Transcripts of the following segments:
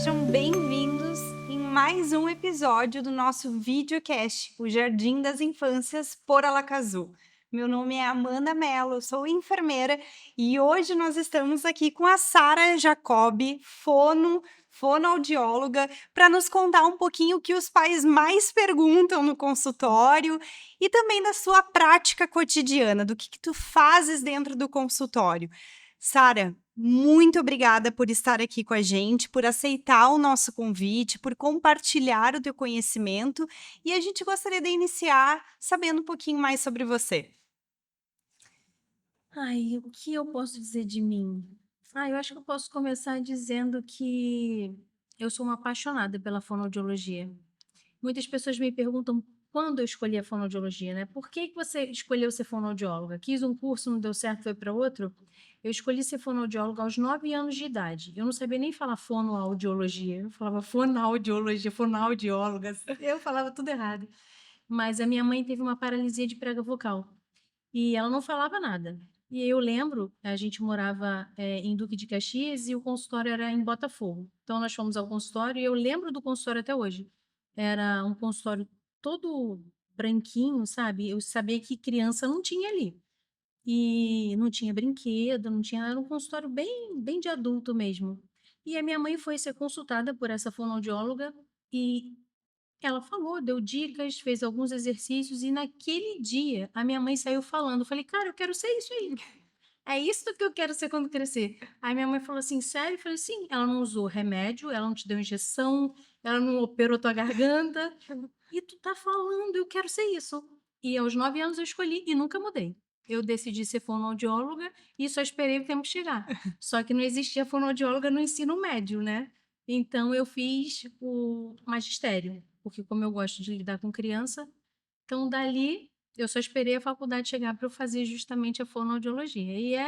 Sejam bem-vindos em mais um episódio do nosso videocast, o Jardim das Infâncias por Alacazu. Meu nome é Amanda Mello, sou enfermeira e hoje nós estamos aqui com a Sara Jacobi, fonoaudióloga, para nos contar um pouquinho o que os pais mais perguntam no consultório e também da sua prática cotidiana, do que tu fazes dentro do consultório. Sara, muito obrigada por estar aqui com a gente, por aceitar o nosso convite, por compartilhar o teu conhecimento e a gente gostaria de iniciar sabendo um pouquinho mais sobre você. Ai, o que eu posso dizer de mim? Eu acho que eu posso começar dizendo que eu sou uma apaixonada pela fonoaudiologia. Muitas pessoas me perguntam quando eu escolhi a fonoaudiologia, né? Por que que você escolheu ser fonoaudióloga? Quis um curso, não deu certo, foi para outro? Eu escolhi ser fonoaudióloga aos 9 anos de idade. Eu não sabia nem falar fonoaudiologia. Eu falava fonoaudiologia, fonoaudióloga. Eu falava tudo errado. Mas a minha mãe teve uma paralisia de prega vocal. E ela não falava nada. E eu lembro, a gente morava, em Duque de Caxias e o consultório era em Botafogo. Então nós fomos ao consultório e eu lembro do consultório até hoje. Era um consultório todo branquinho, sabe? Eu sabia que criança não tinha ali. E não tinha brinquedo, não tinha, era um consultório bem de adulto mesmo. E a minha mãe foi ser consultada por essa fonoaudióloga e ela falou, deu dicas, fez alguns exercícios e naquele dia a minha mãe saiu falando. Eu falei: "Cara, eu quero ser isso aí. É isso que eu quero ser quando crescer". Aí minha mãe falou assim: "Sério?" Eu falei: "Sim". Ela não usou remédio, ela não te deu injeção, ela não operou tua garganta. E tu tá falando, eu quero ser isso. E aos 9 anos eu escolhi e nunca mudei. Eu decidi ser fonoaudióloga e só esperei o tempo chegar. Só que não existia fonoaudióloga no ensino médio, né? Então eu fiz o magistério, porque como eu gosto de lidar com criança, então dali eu só esperei a faculdade chegar para eu fazer justamente a fonoaudiologia.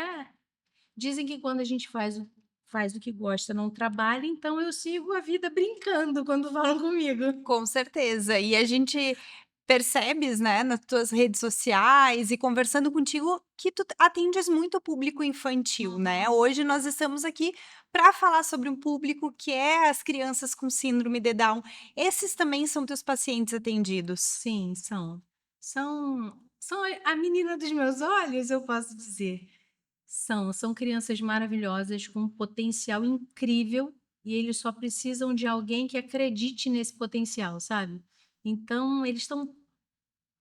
Dizem que quando a gente faz o que gosta, não trabalha, então eu sigo a vida brincando quando falam comigo. Com certeza. E a gente percebes, né, nas tuas redes sociais e conversando contigo que tu atendes muito o público infantil, né? Uhum. Hoje nós estamos aqui para falar sobre um público que é as crianças com síndrome de Down. Esses também são teus pacientes atendidos? Sim, são. São a menina dos meus olhos, eu posso dizer. São crianças maravilhosas com um potencial incrível e eles só precisam de alguém que acredite nesse potencial, sabe. Então eles estão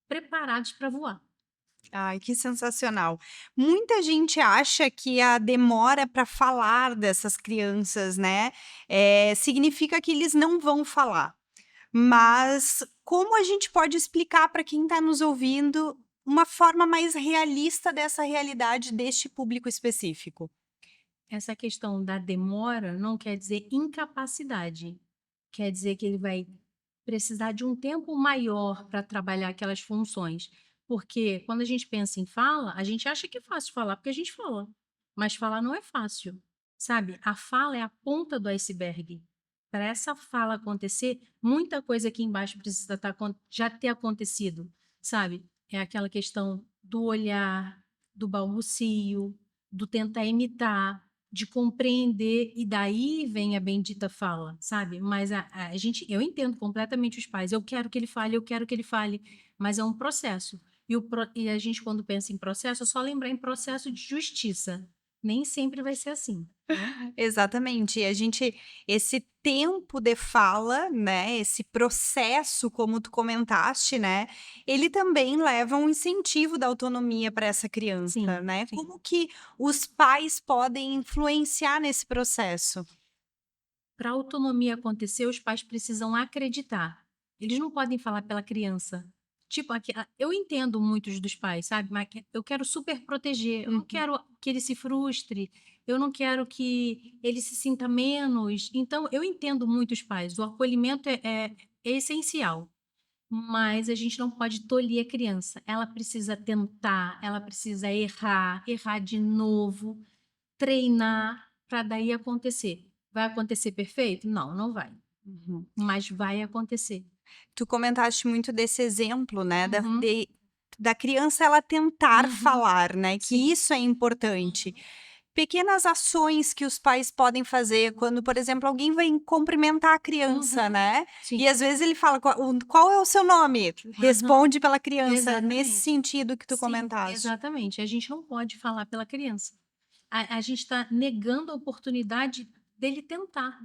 preparados para voar. Ai, que sensacional. Muita gente acha que a demora para falar dessas crianças, né, significa que eles não vão falar. Mas como a gente pode explicar para quem está nos ouvindo uma forma mais realista dessa realidade deste público específico? Essa questão da demora não quer dizer incapacidade, quer dizer que ele vai precisar de um tempo maior para trabalhar aquelas funções. Porque quando a gente pensa em fala, a gente acha que é fácil falar, porque a gente fala, mas falar não é fácil, sabe? A fala é a ponta do iceberg. Para essa fala acontecer, muita coisa aqui embaixo precisa já ter acontecido, sabe? É aquela questão do olhar, do balbucio, do tentar imitar, de compreender, e daí vem a bendita fala, sabe. Mas a gente eu entendo completamente os pais, eu quero que ele fale, mas é um processo. E a gente quando pensa em processo, é só lembrar em processo de justiça, nem sempre vai ser assim, né. Exatamente, e a gente esse tempo de fala, né, esse processo, como tu comentaste, né, ele também leva um incentivo da autonomia para essa criança, Sim, né. sim. Como que os pais podem influenciar nesse processo? Para a autonomia acontecer, os pais precisam acreditar. Eles não podem falar pela criança. Tipo, eu entendo muitos dos pais, sabe? Mas eu quero super proteger. Eu não Uhum. quero que ele se frustre. Eu não quero que ele se sinta menos. Então, eu entendo muitos pais. O acolhimento é essencial. Mas a gente não pode tolir a criança. Ela precisa tentar, ela precisa errar, errar de novo, treinar para daí acontecer. Vai acontecer perfeito? Não, não vai, Uhum. mas vai acontecer. Tu comentaste muito desse exemplo, né, Uhum, da criança ela tentar uhum. falar, né, que Sim. isso é importante. pequenas ações que os pais podem fazer quando, por exemplo, alguém vai cumprimentar a criança, né? Sim. E às vezes ele fala, qual é o seu nome? Aham. Responde pela criança, nesse Exatamente. sentido que tu Sim, comentaste. exatamente. A gente não pode falar pela criança. A gente está negando a oportunidade dele tentar,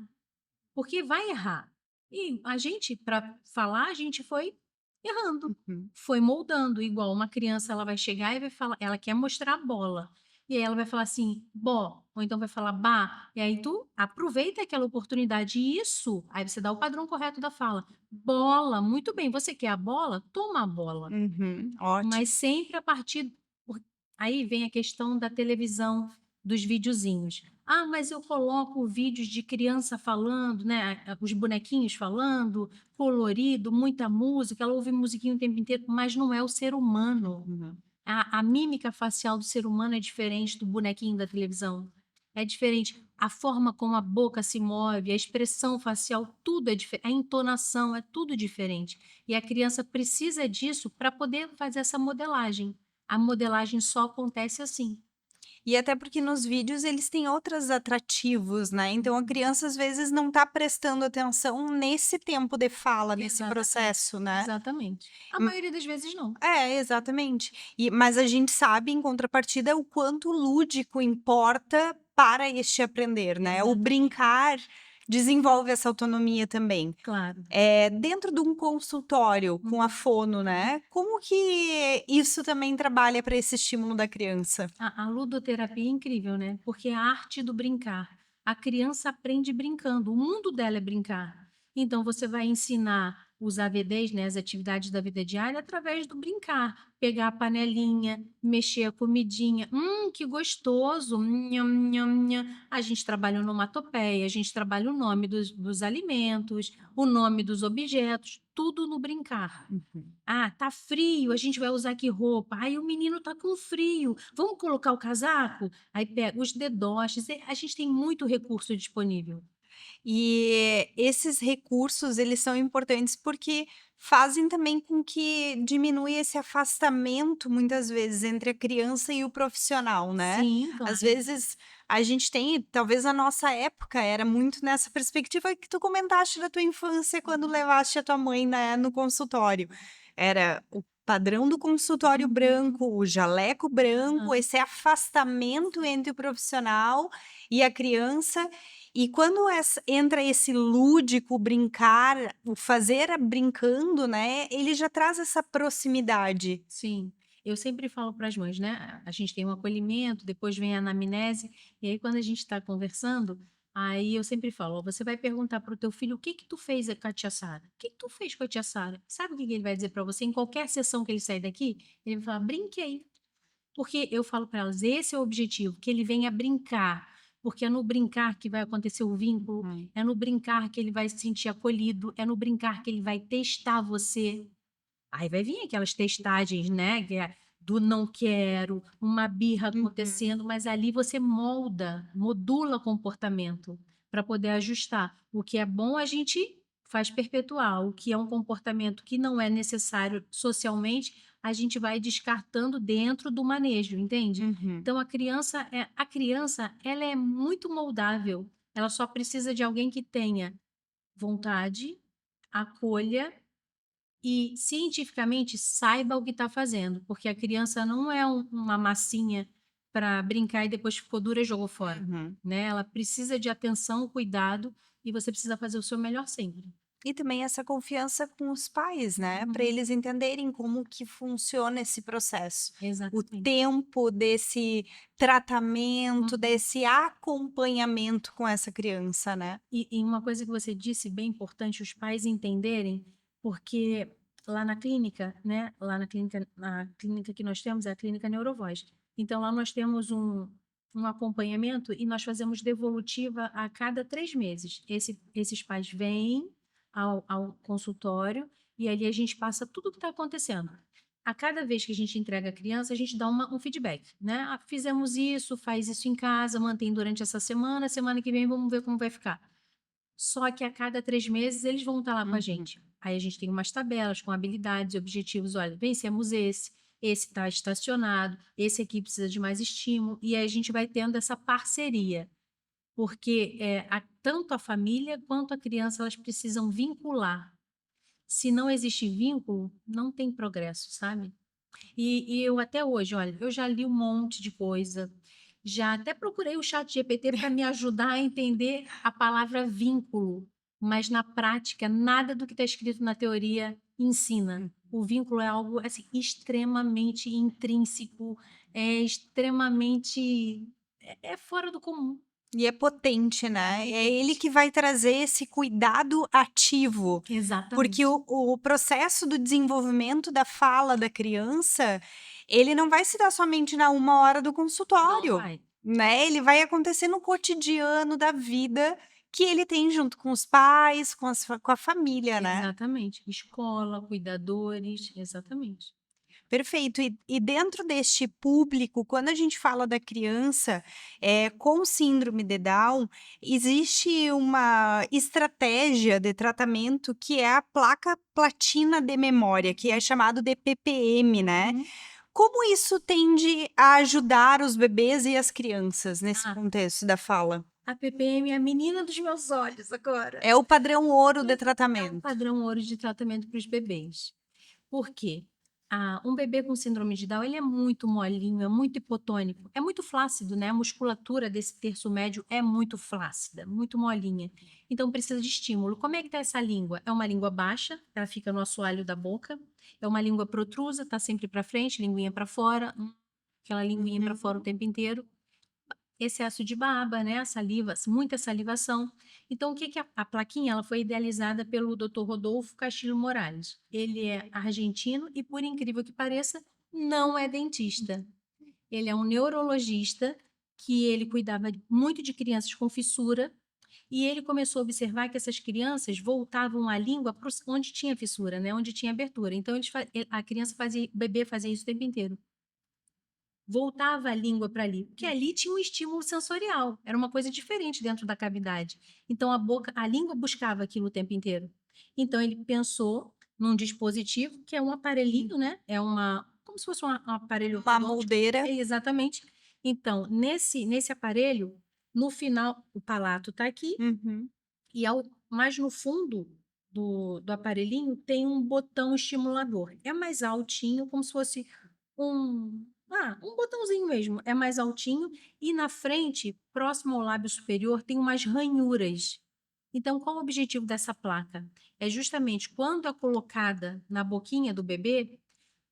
porque vai errar. E a gente, para falar, a gente foi errando, Uhum. foi moldando. Igual uma criança, ela vai chegar e vai falar, ela quer mostrar a bola. E aí ela vai falar assim, bó, ou então vai falar bah. E aí tu aproveita aquela oportunidade. E isso, aí você dá o padrão correto da fala. Bola, muito bem. Você quer a bola? Toma a bola. Uhum, Mas ótimo. sempre a partir aí vem a questão da televisão, dos videozinhos. Ah, mas eu coloco vídeos de criança falando, né, os bonequinhos falando, colorido, muita música, ela ouve musiquinha o tempo inteiro, mas não é o ser humano. Uhum. A mímica facial do ser humano é diferente do bonequinho da televisão. É diferente. A forma como a boca se move, a expressão facial, tudo é diferente. A entonação é tudo diferente. E a criança precisa disso para poder fazer essa modelagem. A modelagem só acontece assim. E até porque nos vídeos eles têm outros atrativos, né? Então a criança às vezes não tá prestando atenção nesse tempo de fala, nesse Exatamente. processo, né? Exatamente. A Hum, maioria das vezes não. É, exatamente. Mas a gente sabe, em contrapartida, o quanto o lúdico importa para este aprender, né? O Exatamente. brincar desenvolve essa autonomia também. Claro. Dentro de um consultório com a fono, né? Como que isso também trabalha para esse estímulo da criança? A ludoterapia é incrível, né? Porque é a arte do brincar. A criança aprende brincando, o mundo dela é brincar. Então, você vai ensinar os AVDs, né, as atividades da vida diária, através do brincar. Pegar a panelinha, mexer a comidinha. Que gostoso! Nham, nham, nham. A gente trabalha onomatopeia, a gente trabalha o nome dos alimentos, o nome dos objetos, tudo no brincar. Uhum. Ah, tá frio, a gente vai usar que roupa? Aí o menino tá com frio, vamos colocar o casaco? Aí pega os dedós, a gente tem muito recurso disponível. E esses recursos, eles são importantes porque fazem também com que diminua esse afastamento, muitas vezes, entre a criança e o profissional, né. Sim, Às claro. vezes, a gente tem talvez a nossa época era muito nessa perspectiva que tu comentaste da tua infância quando levaste a tua mãe, né, no consultório. Era o padrão do consultório branco, o jaleco branco, Aham. esse afastamento entre o profissional e a criança, e quando entra esse lúdico, brincar, o fazer brincando, né, ele já traz essa proximidade. Sim. Eu sempre falo para as mães, né? A gente tem um acolhimento, depois vem a anamnese, e aí quando a gente está conversando, aí eu sempre falo, ó, você vai perguntar para o teu filho o que que tu fez com a tia Sara? O que que tu fez com a tia Sara? Sabe o que que ele vai dizer para você? Em qualquer sessão que ele sair daqui, ele vai falar, brinquei. Porque eu falo para elas, esse é o objetivo, que ele venha brincar, porque é no brincar que vai acontecer o vínculo, é no brincar que ele vai se sentir acolhido, é no brincar que ele vai testar você. Aí vai vir aquelas testagens, né, que é do não quero, uma birra Uhum. acontecendo, mas ali você modula comportamento para poder ajustar. O que é bom a gente faz perpetuar, o que é um comportamento que não é necessário socialmente, a gente vai descartando dentro do manejo, entende? Uhum. Então a criança, ela é muito moldável. Ela só precisa de alguém que tenha vontade, acolha e cientificamente saiba o que está fazendo, porque a criança não é uma massinha para brincar e depois ficou dura e jogou fora, Uhum. né? Ela precisa de atenção, cuidado e você precisa fazer o seu melhor sempre. E também essa confiança com os pais, né, para Uhum. eles entenderem como que funciona esse processo. O Exatamente. tempo desse tratamento, Uhum. desse acompanhamento com essa criança, né. E uma coisa que você disse bem importante, os pais entenderem, porque lá na clínica, né? Lá na clínica que nós temos é a clínica Neurovoz. Então lá nós temos um acompanhamento e nós fazemos devolutiva a cada 3 meses. Esses pais vêm ao consultório e ali a gente passa tudo o que está acontecendo. A cada vez que a gente entrega a criança, a gente dá um feedback, né? Ah, fizemos isso, faz isso em casa, mantém durante essa semana que vem vamos ver como vai ficar. Só que a cada 3 meses eles vão estar lá com a Uhum. gente. Aí a gente tem umas tabelas com habilidades e objetivos. Olha, vencemos esse, esse está estacionado, esse aqui precisa de mais estímulo, e aí a gente vai tendo essa parceria, porque tanto a família quanto a criança elas precisam vincular. Se não existe vínculo, não tem progresso, sabe? E eu até hoje, olha, eu já li um monte de coisa, já até procurei o chat GPT para me ajudar a entender a palavra vínculo, mas na prática, nada do que está escrito na teoria ensina. O vínculo é algo assim, extremamente intrínseco, é extremamente. É fora do comum. E é potente, né? É ele que vai trazer esse cuidado ativo, porque Exatamente. o processo do desenvolvimento da fala da criança, ele não vai se dar somente na 1 hora do Não consultório, vai. né? Ele vai acontecer no cotidiano da vida que ele tem junto com os pais, com a família, né? Exatamente. Escola, cuidadores, exatamente. Perfeito. E dentro deste público, quando a gente fala da criança, com síndrome de Down, existe uma estratégia de tratamento que é a placa platina de memória, que é chamado de PPM, né. Uhum. Como isso tende a ajudar os bebês e as crianças nesse Ah, contexto da fala? a PPM é a menina dos meus olhos agora. É o padrão ouro de É um tratamento. padrão ouro de tratamento para os bebês. Por quê? Um bebê com síndrome de Down, ele é muito molinho, é muito hipotônico, é muito flácido, né? A musculatura desse terço médio é muito flácida, muito molinha. Então precisa de estímulo. Como é que tá essa língua? É uma língua baixa, ela fica no assoalho da boca. É uma língua protrusa, tá sempre para frente, linguinha para fora, aquela linguinha para fora o tempo inteiro. Excesso de baba, né, a saliva, muita salivação. Então, o que que a plaquinha, ela foi idealizada pelo Dr. Rodolfo Castilho Morales. Ele é argentino e, por incrível que pareça, não é dentista. Ele é um neurologista que ele cuidava muito de crianças com fissura e ele começou a observar que essas crianças voltavam a língua onde tinha fissura, né, onde tinha abertura. Então, a criança fazia, o bebê fazia isso o tempo inteiro, voltava a língua para ali, porque ali tinha um estímulo sensorial, era uma coisa diferente dentro da cavidade. Então a língua buscava aquilo o tempo inteiro. Então ele pensou num dispositivo que é um aparelhinho, né? É como se fosse um aparelho Uma ortodôntico. moldeira. Exatamente. Então, nesse aparelho, no final, o palato está aqui, Uhum. e mais no fundo do aparelhinho tem um botão estimulador. É mais altinho, como se fosse um botãozinho mesmo. É mais altinho e na frente, próximo ao lábio superior, tem umas ranhuras. Então, qual o objetivo dessa placa? É justamente quando é colocada na boquinha do bebê,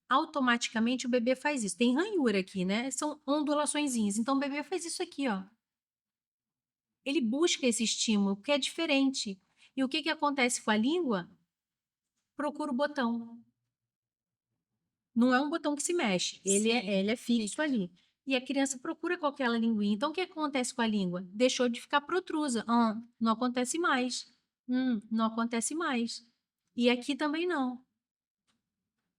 automaticamente o bebê faz isso. Tem ranhura aqui, né? São ondulaçõezinhas. Então, o bebê faz isso aqui, ó. Ele busca esse estímulo, porque é diferente. E o que que acontece com a língua? Procura o botão. Não é um botão que se mexe, ele Sim, ele é fixo ali. E a criança procura com aquela linguinha. Então, o que acontece com a língua? Deixou de ficar protrusa. Não acontece mais. Não acontece mais. E aqui também não.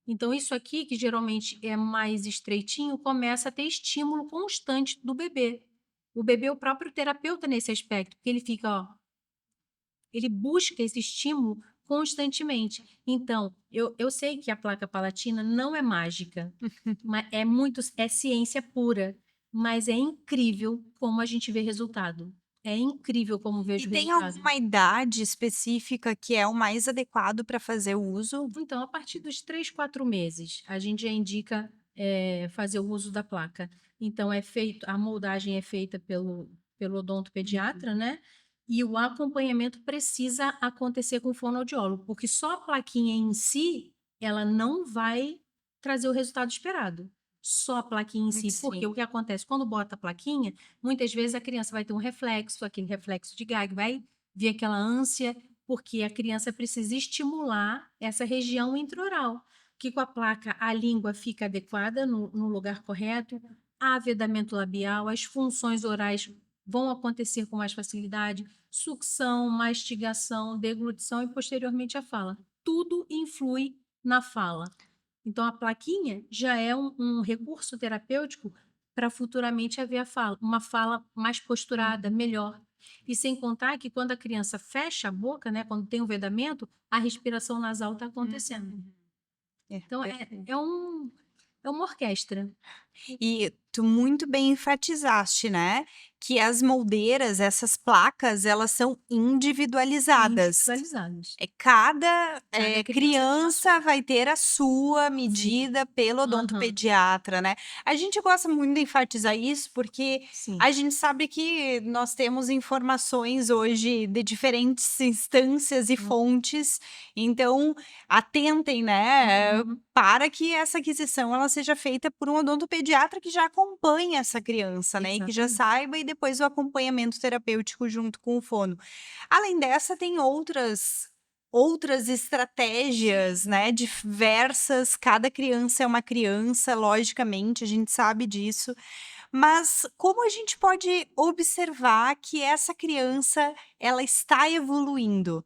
Então, isso aqui, que geralmente é mais estreitinho, começa a ter estímulo constante do bebê. O bebê é o próprio terapeuta nesse aspecto, porque ele fica, ó, ele busca esse estímulo constantemente. Então, eu sei que a placa palatina não é mágica, mas é ciência pura, mas é incrível como a gente vê resultado. É incrível como E vejo o tem resultado. alguma idade específica que é o mais adequado para fazer o uso? Então, a partir dos 3, 4 meses, a gente já indica fazer o uso da placa. Então, a moldagem é feita pelo odontopediatra, né? E o acompanhamento precisa acontecer com o fonoaudiólogo, porque só a plaquinha em si, ela não vai trazer o resultado esperado. Só a plaquinha em si, porque Sim. o que acontece quando bota a plaquinha, muitas vezes a criança vai ter um reflexo, aquele reflexo de gag, vai vir aquela ânsia, porque a criança precisa estimular essa região intraoral, que com a placa a língua fica adequada no lugar correto, há vedamento labial, as funções orais vão acontecer com mais facilidade, sucção, mastigação, deglutição e posteriormente a fala. Tudo influi na fala. Então, a plaquinha já é um recurso terapêutico para futuramente haver uma fala mais posturada, melhor. E sem contar que quando a criança fecha a boca, né, quando tem o vedamento, a respiração nasal está acontecendo. Uhum. É, Então, perfeito. é um. É uma orquestra. E tu muito bem enfatizaste, né, que as moldeiras, essas placas, elas são individualizadas. Individualizadas. Cada, Cada criança tem a criança sua. vai ter a sua Sim. medida pelo Aham. odontopediatra, né. A gente gosta muito de enfatizar isso, porque Sim. a gente sabe que nós temos informações hoje de diferentes instâncias e Hum. fontes, então atentem, né, Uhum. para que essa aquisição ela seja feita por um odontopediatra que já acompanhe essa criança, né, e que já Exatamente. saiba e depois o acompanhamento terapêutico junto com o fono. Além dessa, tem outras estratégias, né, diversas, cada criança é uma criança, logicamente, a gente sabe disso, mas como a gente pode observar que essa criança, ela está evoluindo?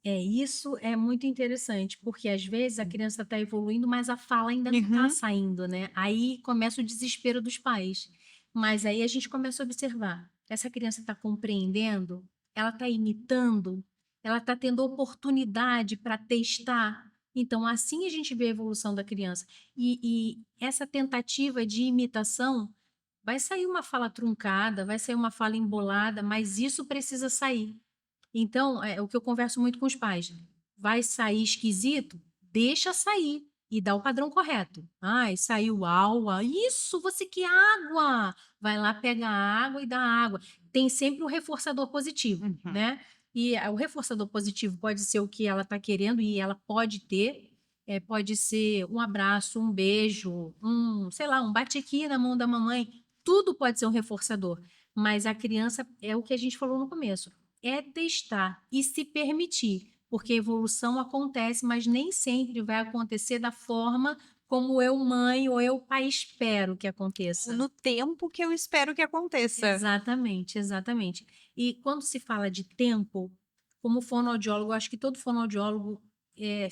Isso é muito interessante, porque às vezes a criança está evoluindo, mas a fala ainda não está Uhum, saindo, né? Aí começa o desespero dos pais. Mas aí a gente começa a observar: essa criança está compreendendo, ela está imitando, ela está tendo oportunidade para testar. Então, assim a gente vê a evolução da criança. E essa tentativa de imitação vai sair uma fala truncada, vai sair uma fala embolada, mas isso precisa sair. Então, é o que eu converso muito com os pais. Vai sair esquisito? Deixa sair e dá o padrão correto. Ai, saiu aua. Isso, você quer água. Vai lá, pega a água e dá água. Tem sempre o reforçador positivo, uhum. né? E o reforçador positivo pode ser o que ela está querendo e ela pode ter. Pode ser um abraço, um beijo, sei lá, um bate-aqui na mão da mamãe. Tudo pode ser um reforçador. Mas a criança é o que a gente falou no começo, é testar e se permitir, porque a evolução acontece, mas nem sempre vai acontecer da forma como eu, mãe, ou eu, pai, espero que aconteça. No tempo que eu espero que aconteça. Exatamente, exatamente. E quando se fala de tempo, como fonoaudiólogo, eu acho que todo fonoaudiólogo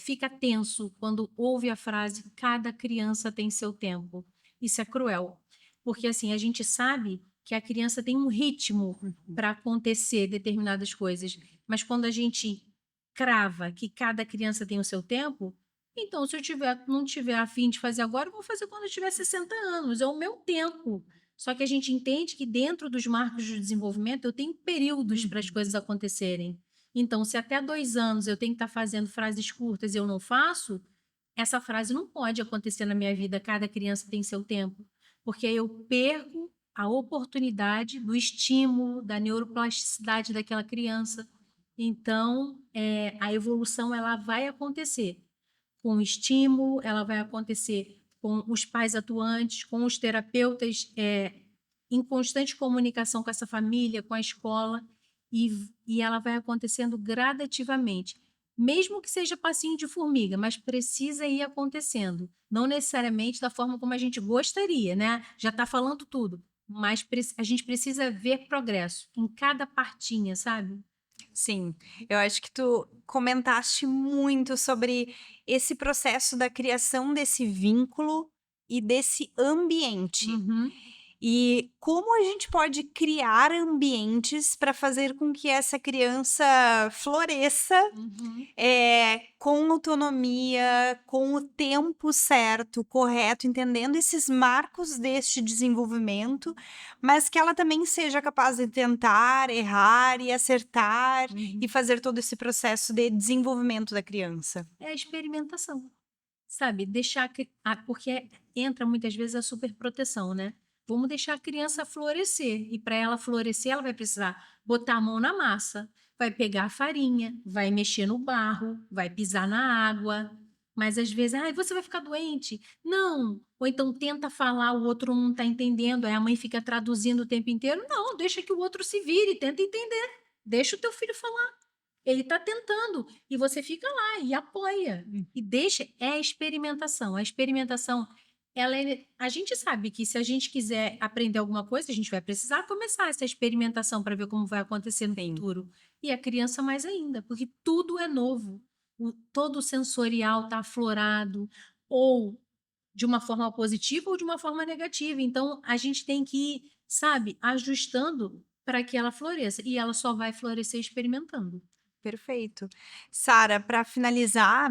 fica tenso quando ouve a frase cada criança tem seu tempo. Isso é cruel, porque assim, a gente sabe que a criança tem um ritmo Uhum. para acontecer determinadas coisas, mas quando a gente crava que cada criança tem o seu tempo, então se eu não tiver a fim de fazer agora, eu vou fazer quando eu tiver 60 anos, é o meu tempo. Só que a gente entende que dentro dos marcos de desenvolvimento eu tenho períodos para as Uhum. coisas acontecerem. Então, se até 2 anos eu tenho que estar fazendo frases curtas e eu não faço, essa frase não pode acontecer na minha vida. Cada criança tem seu tempo, porque aí eu perco a oportunidade do estímulo, da neuroplasticidade daquela criança. Então, a evolução ela vai acontecer com o estímulo, ela vai acontecer com os pais atuantes, com os terapeutas, em constante comunicação com essa família, com a escola, e ela vai acontecendo gradativamente. Mesmo que seja passinho de formiga, mas precisa ir acontecendo. Não necessariamente da forma como a gente gostaria, né? Já está falando tudo, mas a gente precisa ver progresso em cada partinha, sabe? Sim, eu acho que tu comentaste muito sobre esse processo da criação desse vínculo e desse ambiente. Uhum, E como a gente pode criar ambientes para fazer com que essa criança floresça, uhum. com autonomia, com o tempo certo, correto, entendendo esses marcos deste desenvolvimento, mas que ela também seja capaz de tentar, errar e acertar e Uhum. fazer todo esse processo de desenvolvimento da criança. É a experimentação. Sabe, deixar porque entra muitas vezes a superproteção, né. Vamos deixar a criança florescer, e para ela florescer, ela vai precisar botar a mão na massa, vai pegar a farinha, vai mexer no barro, vai pisar na água, mas às vezes: "Ai, você vai ficar doente". Não, ou então tenta falar, o outro não está entendendo, aí a mãe fica traduzindo o tempo inteiro. Não, deixa que o outro se vire, tenta entender, deixa o teu filho falar. Ele está tentando e você fica lá e apoia e deixa, é a experimentação. A experimentação, a gente sabe que se a gente quiser aprender alguma coisa, a gente vai precisar começar essa experimentação para ver como vai acontecer no Sim. futuro. E a criança mais ainda, porque tudo é novo. Todo o sensorial está aflorado, ou de uma forma positiva ou de uma forma negativa. Então, a gente tem que ir, sabe, ajustando para que ela floresça. E ela só vai florescer experimentando. Perfeito. Sara, para finalizar,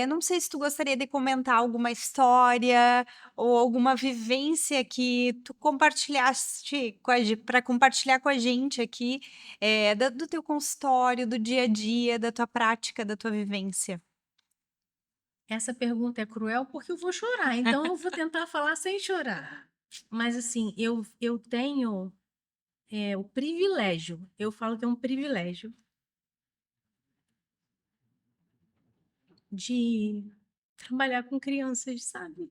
não sei se tu gostaria de comentar alguma história ou alguma vivência que tu compartilhaste para compartilhar com a gente aqui, do teu consultório, do dia a dia, da tua prática, da tua vivência. Essa pergunta é cruel porque eu vou chorar, então eu vou tentar falar sem chorar. Mas assim, eu tenho o privilégio, eu falo que é um privilégio de trabalhar com crianças, sabe?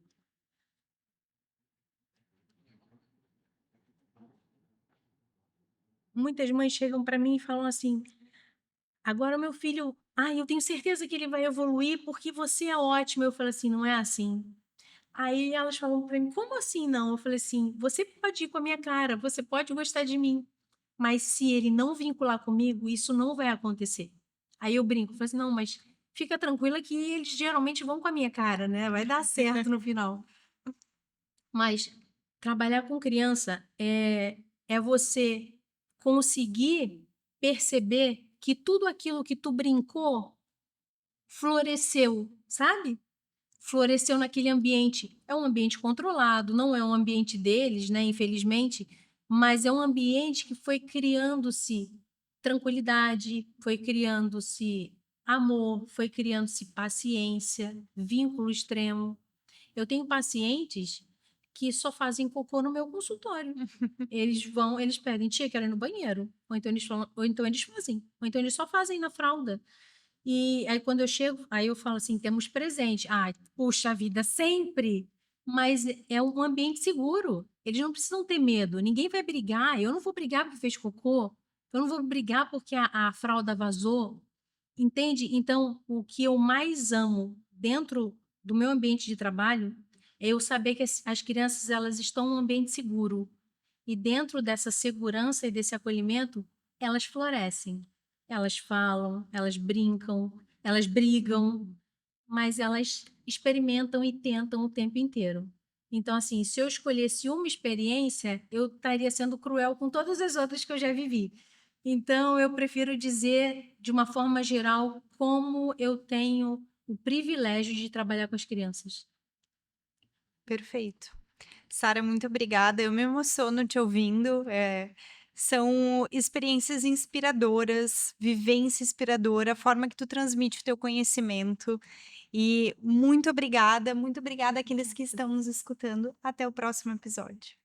Muitas mães chegam para mim e falam assim: agora meu filho, eu tenho certeza que ele vai evoluir porque você é ótima. Eu falo assim: não é assim. Aí elas falam para mim: como assim não? Eu falei assim: você pode ir com a minha cara, você pode gostar de mim, mas se ele não vincular comigo, isso não vai acontecer. Aí eu brinco, falo assim: não, mas fica tranquila que eles geralmente vão com a minha cara, né? Vai dar certo no final. Mas trabalhar com criança é você conseguir perceber que tudo aquilo que tu brincou floresceu, sabe? Floresceu naquele ambiente. É um ambiente controlado, não é um ambiente deles, né, infelizmente, mas é um ambiente que foi criando-se tranquilidade, foi criando-se amor, foi criando-se paciência, vínculo extremo. Eu tenho pacientes que só fazem cocô no meu consultório. Eles pedem, tia, quero ir no banheiro. Ou então eles falam, ou então eles fazem, ou então eles só fazem na fralda. E aí quando eu chego, aí eu falo assim, temos presente. Ah, puxa vida, sempre. Mas é um ambiente seguro. Eles não precisam ter medo. Ninguém vai brigar. Eu não vou brigar porque fez cocô. Eu não vou brigar porque a fralda vazou. Entende? Então, o que eu mais amo dentro do meu ambiente de trabalho é eu saber que as crianças elas estão num ambiente seguro. E dentro dessa segurança e desse acolhimento, elas florescem. Elas falam, elas brincam, elas brigam, mas elas experimentam e tentam o tempo inteiro. Então, assim, se eu escolhesse uma experiência, eu estaria sendo cruel com todas as outras que eu já vivi. Então, eu prefiro dizer, de uma forma geral, como eu tenho o privilégio de trabalhar com as crianças. Perfeito. Sara, muito obrigada. Eu me emociono te ouvindo. São experiências inspiradoras, vivência inspiradora, a forma que tu transmite o teu conhecimento. E muito obrigada àqueles que estão nos escutando. Até o próximo episódio.